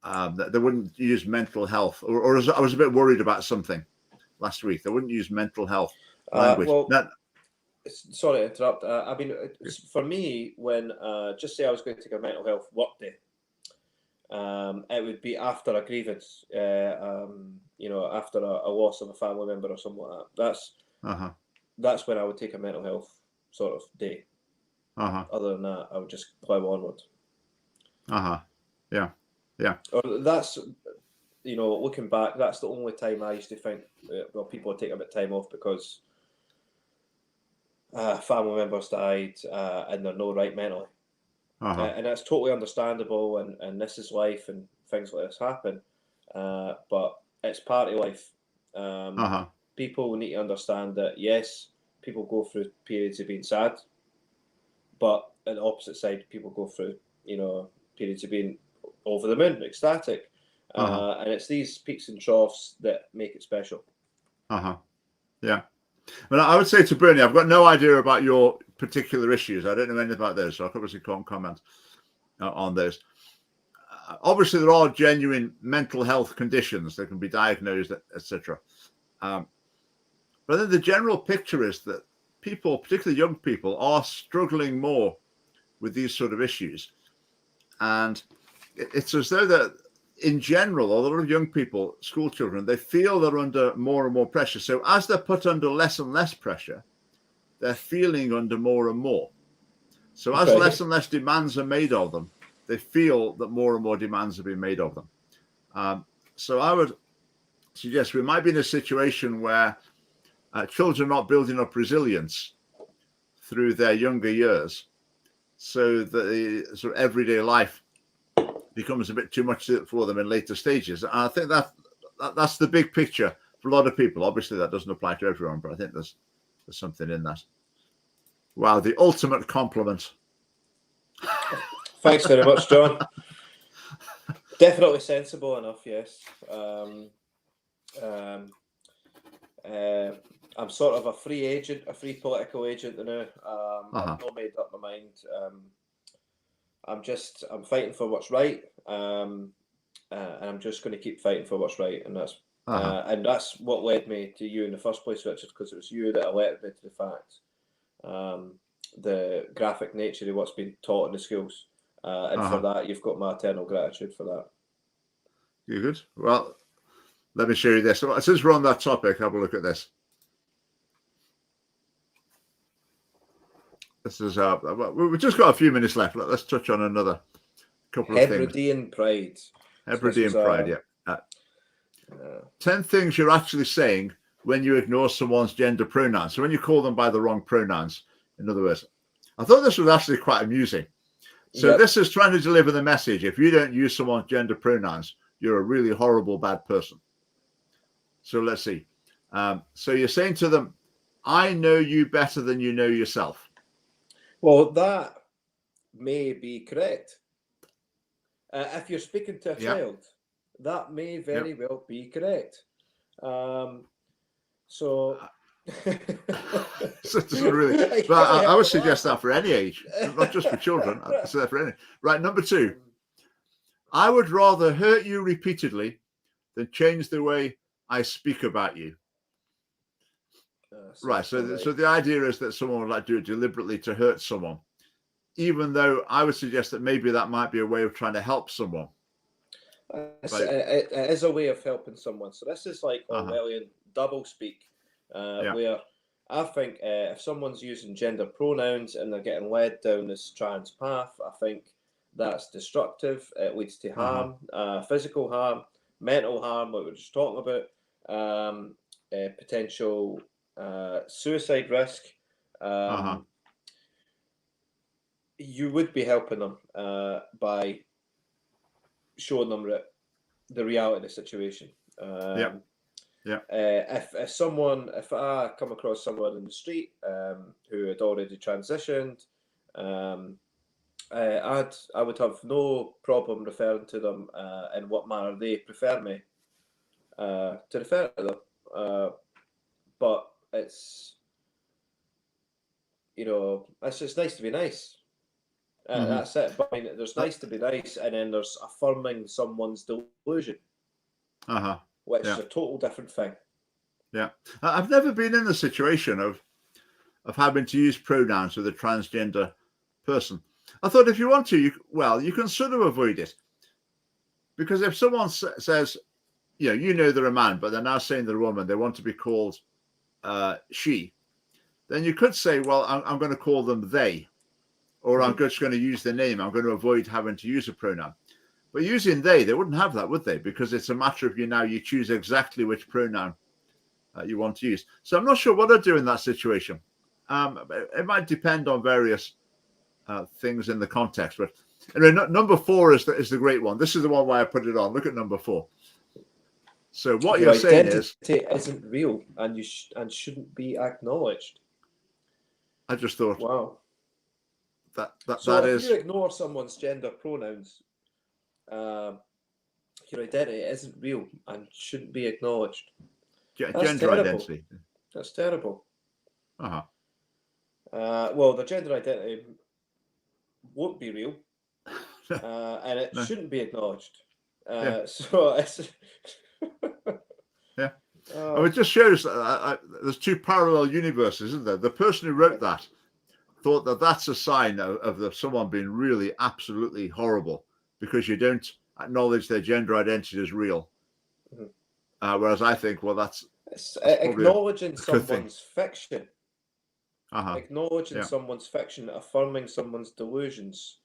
They wouldn't use mental health, or I was a bit worried about something last week. They wouldn't use mental health language. Sorry to interrupt. I mean, for me, when just say I was going to take a mental health work day, it would be after a grievance, after a loss of a family member or something like that. That's when I would take a mental health sort of day. Other than that, I would just plow onward. Yeah. Or that's, looking back, that's the only time I used to think, people would take a bit of time off because family members died and they're no right mentally. And that's totally understandable, and this is life, and things like this happen. But it's part of life. People need to understand that, yes, people go through periods of being sad, but at the opposite side, people go through, periods of being over the moon, ecstatic. And it's these peaks and troughs that make it special. Yeah. Well, I would say to Bernie, I've got no idea about your particular issues. I don't know anything about those, so I obviously can't comment on those. Obviously, there are genuine mental health conditions that can be diagnosed, etc. But then the general picture is that people, particularly young people, are struggling more with these sort of issues. And it's as though that, in general, a lot of young people, school children, they feel they're under more and more pressure. So as they're put under less and less pressure, they're feeling under more and more. So as less and less demands are made of them, they feel that more and more demands are being made of them. So I would suggest we might be in a situation where children are not building up resilience through their younger years, so that the sort of everyday life becomes a bit too much for them in later stages. And I think that's the big picture for a lot of people. Obviously, that doesn't apply to everyone, but I think there's something in that. Wow, the ultimate compliment. Thanks very much, John. Definitely sensible enough, yes. I'm sort of a free political agent now. I've not made up my mind. I'm fighting for what's right, and I'm just going to keep fighting for what's right, and that's what led me to you in the first place, Richard, because it was you that alerted me to the fact, the graphic nature of what's been taught in the schools, and for that you've got my eternal gratitude for that. You're good. Well, let me show you this. So, since we're on that topic, have a look at this. This is we've just got a few minutes left. Let's touch on another couple of things. Hebridean pride. Hebridean pride, yeah. 10 things you're actually saying when you ignore someone's gender pronouns. So when you call them by the wrong pronouns, in other words. I thought this was actually quite amusing. So this is trying to deliver the message: if you don't use someone's gender pronouns, you're a really horrible, bad person. So let's see. So you're saying to them, I know you better than you know yourself. Well, that may be correct. If you're speaking to a child, that may very well be correct. So really, but I would suggest that for any age, not just for children. I'd say that for any. Right, number 2. I would rather hurt you repeatedly than change the way I speak about you. Right, so the idea is that someone would like to do it deliberately to hurt someone, even though I would suggest that maybe that might be a way of trying to help someone. It is a way of helping someone. So this is like Orwellian double speak, where I think if someone's using gender pronouns and they're getting led down this trans path, I think that's destructive. It leads to harm, physical harm, mental harm, what we were just talking about, potential suicide risk. You would be helping them by showing them the reality of the situation. If I come across someone in the street who had already transitioned, I would have no problem referring to them in what manner they prefer me to refer to them. But it's it's nice to be nice. That's it. But I mean, there's nice to be nice, and then there's affirming someone's delusion, which is a total different thing. Yeah, I've never been in the situation of having to use pronouns with a transgender person. I thought if you want to, you can sort of avoid it, because if someone says, they're a man, but they're now saying they're a woman, they want to be called she, then you could say, well, I'm going to call them they. Or I'm just going to use the name. I'm going to avoid having to use a pronoun. But using they wouldn't have that, would they? Because it's a matter of you choose exactly which pronoun you want to use. So I'm not sure what I'd do in that situation. It might depend on various things in the context. But anyway, number 4 is the great one. This is the one why I put it on. Look at number 4. So what you're saying is, isn't real and and shouldn't be acknowledged. I just thought, wow. So if you ignore someone's gender pronouns, your identity isn't real and shouldn't be acknowledged. Gender identity. That's terrible. Well, the gender identity won't be real, and it shouldn't be acknowledged. So it's it just shows that there's 2 parallel universes, isn't there? The person who wrote that thought that that's a sign of someone being really absolutely horrible because you don't acknowledge their gender identity as real. Whereas I think, well, that's acknowledging someone's fiction Acknowledging Yeah. someone's fiction, affirming someone's delusions.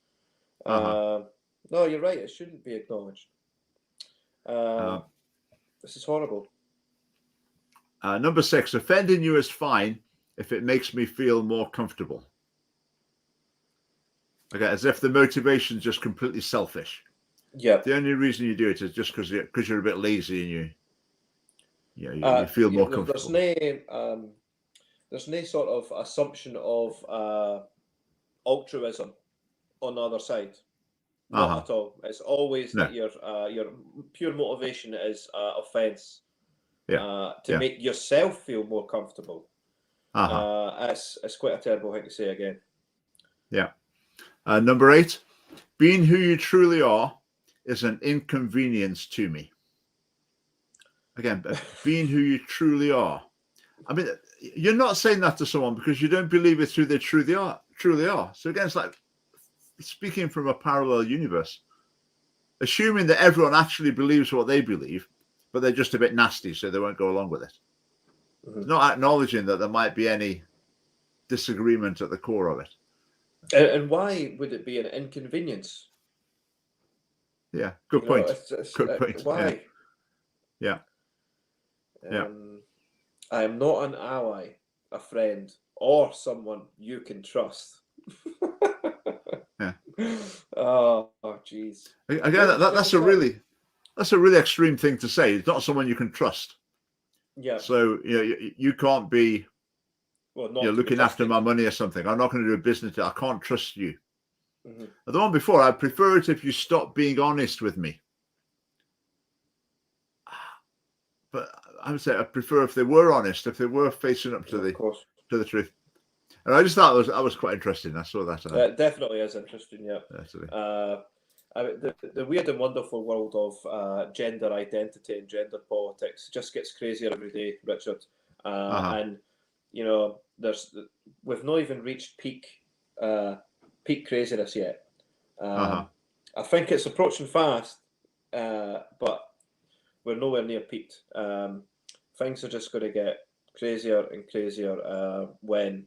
Uh-huh. No, you're right. It shouldn't be acknowledged. This is horrible. Number 6, offending you is fine if it makes me feel more comfortable. Okay, as if the motivation is just completely selfish. Yeah. The only reason you do it is just because you're a bit lazy and you feel more comfortable. There's no sort of assumption of altruism on the other side. Not at all. It's always that your pure motivation is offence. To make yourself feel more comfortable. It's quite a terrible thing to say again. Yeah. Number 8, being who you truly are is an inconvenience to me. Again, being who you truly are. I mean, you're not saying that to someone because you don't believe it's who they truly are. So again, it's like speaking from a parallel universe, assuming that everyone actually believes what they believe, but they're just a bit nasty, so they won't go along with it. Not acknowledging that there might be any disagreement at the core of it. And why would it be an inconvenience? Yeah, good point. Good point. Why? Yeah. I am not an ally, a friend, or someone you can trust. Yeah. Oh, jeez. Again, that's a really extreme thing to say. It's not someone you can trust. Yeah. So you can't be looking after my money or something. I'm not going to do a business deal. I can't trust you. The one before, I'd prefer it if you stop being honest with me. But I would say I prefer if they were honest, if they were facing up to the truth. And I just thought that was quite interesting. I saw that. It definitely is interesting, yeah. I mean, the weird and wonderful world of gender identity and gender politics just gets crazier every day, Richard. And we've not even reached peak craziness yet. I think it's approaching fast, but we're nowhere near peaked. Things are just going to get crazier and crazier when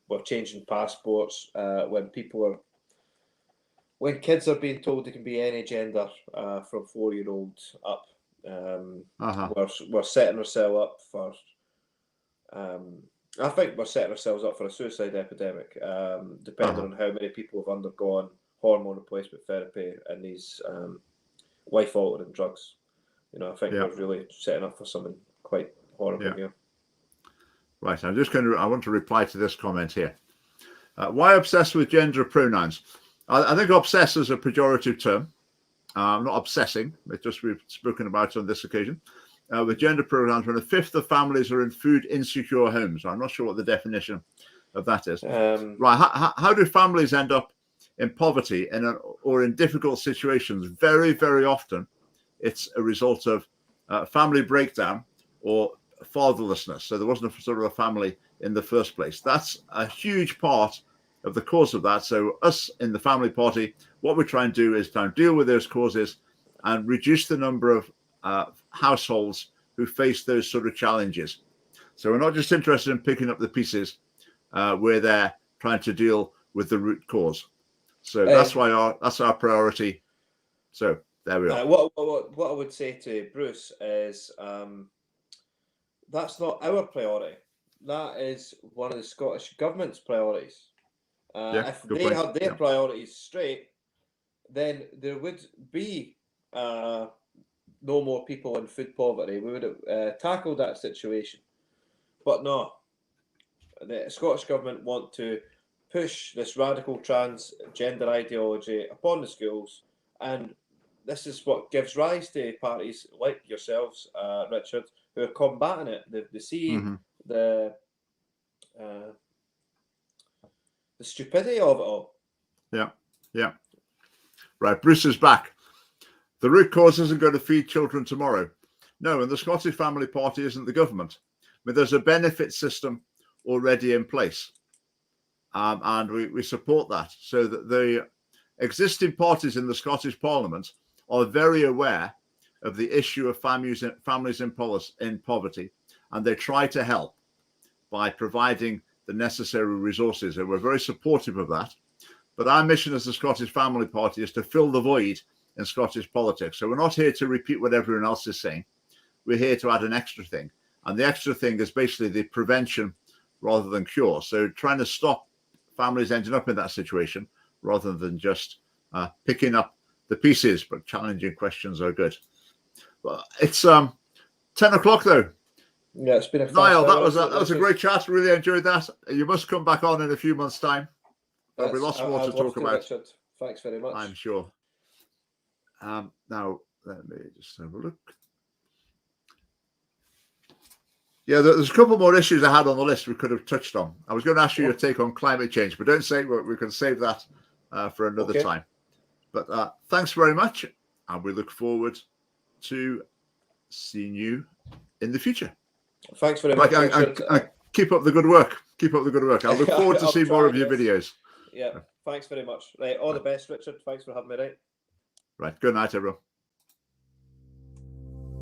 we're changing passports, when kids are being told they can be any gender from 4-year-olds up. We're setting ourselves up for. I think we're setting ourselves up for a suicide epidemic, depending on how many people have undergone hormone replacement therapy and these life-altering drugs. I think we're really setting up for something quite horrible here. Right, I want to reply to this comment here. Why obsessed with gender pronouns? I think obsess is a pejorative term. I'm not obsessing. It's just we've spoken about it on this occasion. With gender pronouns, when a fifth of families are in food insecure homes. I'm not sure what the definition of that is. Right, how do families end up in poverty or in difficult situations? Very, very often, it's a result of family breakdown or fatherlessness. So there wasn't a sort of a family in the first place. That's a huge part of the cause of that. So us in the family party, what we try and do is try and deal with those causes and reduce the number of households who face those sort of challenges. So we're not just interested in picking up the pieces, we're there trying to deal with the root cause. So that's our priority. So there we are. What I would say to Bruce is that's not our priority. That is one of the Scottish Government's priorities. If they had their priorities straight, then there would be no more people in food poverty. We would have tackled that situation. But no, the Scottish Government want to push this radical transgender ideology upon the schools, and this is what gives rise to parties like yourselves, Richard, who are combating it. They see the stupidity of it all. Yeah. Right, Bruce is back. The root cause isn't going to feed children tomorrow. No, and the Scottish Family Party isn't the government. But there's a benefit system already in place. And we support that. So that the existing parties in the Scottish Parliament are very aware of the issue of families in poverty, and they try to help by providing the necessary resources, and we're very supportive of that. But our mission as the Scottish Family Party is to fill the void in Scottish politics. So we're not here to repeat what everyone else is saying. We're here to add an extra thing. And the extra thing is basically the prevention rather than cure. So trying to stop families ending up in that situation rather than just picking up the pieces, but challenging questions are good. Well, it's 10 o'clock though. Yeah, it's been a Niall, that was a great chat. Really enjoyed that. You must come back on in a few months' time. There'll be lots more to talk about. Richard. Thanks very much. I'm sure. Now, let me just have a look. Yeah, there's a couple more issues I had on the list we could have touched on. I was going to ask you your take on climate change, but don't say we can save that for another time. But thanks very much, and we look forward to seeing you in the future. Thanks very much. And keep up the good work. Keep up the good work. I look forward to seeing more of your videos. Yeah, thanks very much. Right, all the best, Richard. Thanks for having me. Right, good night, everyone.